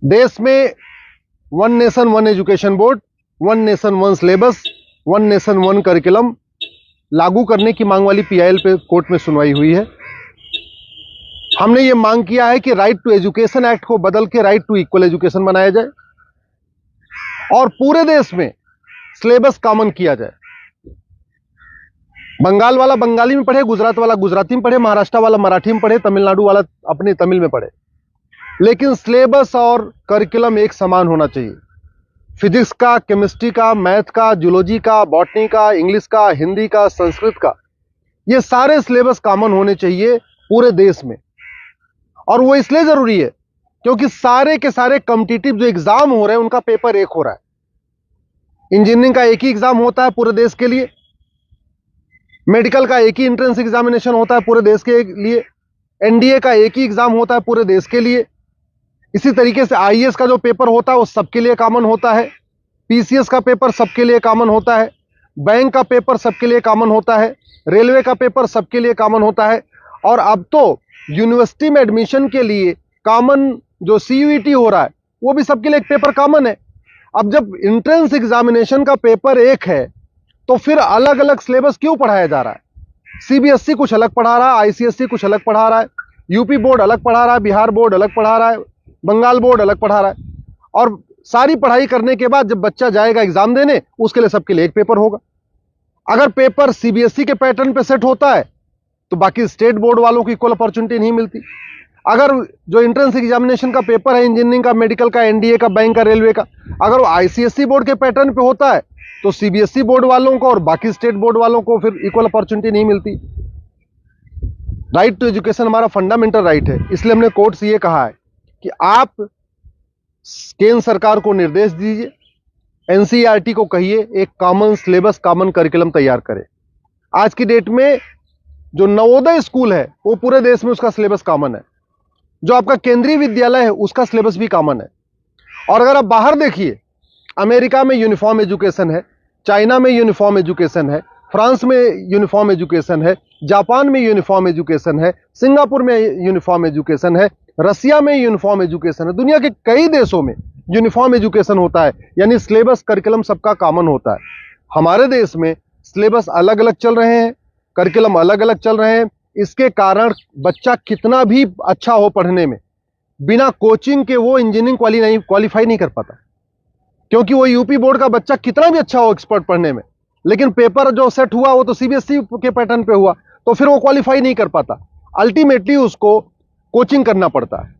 देश में one nation one education board, one nation one syllabus, one nation one curriculum लागू करने की मांग वाली पीआईएल पे कोर्ट में सुनवाई हुई है। हमने ये मांग किया है कि राइट टू एजुकेशन एक्ट को बदल के राइट टू इक्वल एजुकेशन बनाया जाए और पूरे देश में सिलेबस कॉमन किया जाए। बंगाल वाला बंगाली में पढ़े, गुजरात वाला गुजराती में पढ़े, महाराष्ट्र वाला मराठी में पढ़े, तमिलनाडु वाला अपने तमिल में पढ़े, लेकिन सिलेबस और करिकुलम एक समान होना चाहिए। फिजिक्स का, केमिस्ट्री का, मैथ का, जूलॉजी का, बॉटनी का, इंग्लिश का, हिंदी का, संस्कृत का, ये सारे सिलेबस कॉमन होने चाहिए पूरे देश में। और वो इसलिए जरूरी है क्योंकि सारे के सारे कॉम्पिटिटिव जो एग्जाम हो रहे हैं उनका पेपर एक हो रहा है। इंजीनियरिंग का एक ही एग्जाम होता है पूरे देश के लिए, मेडिकल का एक ही एंट्रेंस एग्जामिनेशन होता है पूरे देश के लिए, एनडीए का एक ही एग्जाम होता है पूरे देश के लिए। इसी तरीके से आईएएस का जो पेपर होता है वो सबके लिए कॉमन होता है, पीसीएस का पेपर सबके लिए कॉमन होता है, बैंक का पेपर सबके लिए कॉमन होता है, रेलवे का पेपर सबके लिए कॉमन होता है। और अब तो यूनिवर्सिटी में एडमिशन के लिए कॉमन जो सीयूईटी हो रहा है वो भी सबके लिए एक पेपर कॉमन है। अब जब एंट्रेंस एग्जामिनेशन का पेपर एक है तो फिर अलग अलग सिलेबस क्यों पढ़ाया जा रहा है? सीबीएसई कुछ अलग पढ़ा रहा है, आईसीएसई कुछ अलग पढ़ा रहा है, यूपी बोर्ड अलग पढ़ा रहा है, बिहार बोर्ड अलग पढ़ा रहा है, बंगाल बोर्ड अलग पढ़ा रहा है। और सारी पढ़ाई करने के बाद जब बच्चा जाएगा एग्जाम देने, उसके लिए सबके लिए एक पेपर होगा। अगर पेपर सीबीएसई के पैटर्न पे सेट होता है तो बाकी स्टेट बोर्ड वालों को इक्वल अपॉर्चुनिटी नहीं मिलती। अगर जो एंट्रेंस एग्जामिनेशन का पेपर है इंजीनियरिंग का, मेडिकल का, एनडीए का, बैंक का, रेलवे का, अगर वो आईसीएसई बोर्ड के पैटर्न पे होता है तो सीबीएसई बोर्ड वालों को और बाकी स्टेट बोर्ड वालों को फिर इक्वल अपॉर्चुनिटी नहीं मिलती। राइट टू एजुकेशन हमारा फंडामेंटल राइट है, इसलिए हमने कोर्ट से ये कहा है कि आप केंद्र सरकार को निर्देश दीजिए, एनसीईआरटी को कहिए एक कॉमन सिलेबस, कॉमन करिकुलम तैयार करे। आज की डेट में जो नवोदय स्कूल है वो पूरे देश में उसका सिलेबस कॉमन है, जो आपका केंद्रीय विद्यालय है उसका सिलेबस भी कॉमन है। और अगर आप बाहर देखिए, अमेरिका में यूनिफॉर्म एजुकेशन है, चाइना में यूनिफॉर्म एजुकेशन है, फ्रांस में यूनिफॉर्म एजुकेशन है, जापान में यूनिफॉर्म एजुकेशन है, सिंगापुर में यूनिफॉर्म एजुकेशन है, रसिया में यूनिफॉर्म एजुकेशन है, दुनिया के कई देशों में यूनिफॉर्म एजुकेशन होता है, यानी सिलेबस करिकुलम सबका कॉमन होता है। हमारे देश में सिलेबस अलग अलग चल रहे हैं, करिकुलम अलग अलग चल रहे हैं। इसके कारण बच्चा कितना भी अच्छा हो पढ़ने में, बिना कोचिंग के वो इंजीनियरिंग क्वालिफाई नहीं कर पाता, क्योंकि वो यूपी बोर्ड का बच्चा कितना भी अच्छा हो एक्सपर्ट पढ़ने में, लेकिन पेपर जो सेट हुआ वो तो सीबीएसई के पैटर्न पे हुआ, तो फिर वो क्वालिफाई नहीं कर पाता। अल्टीमेटली उसको कोचिंग करना पड़ता है।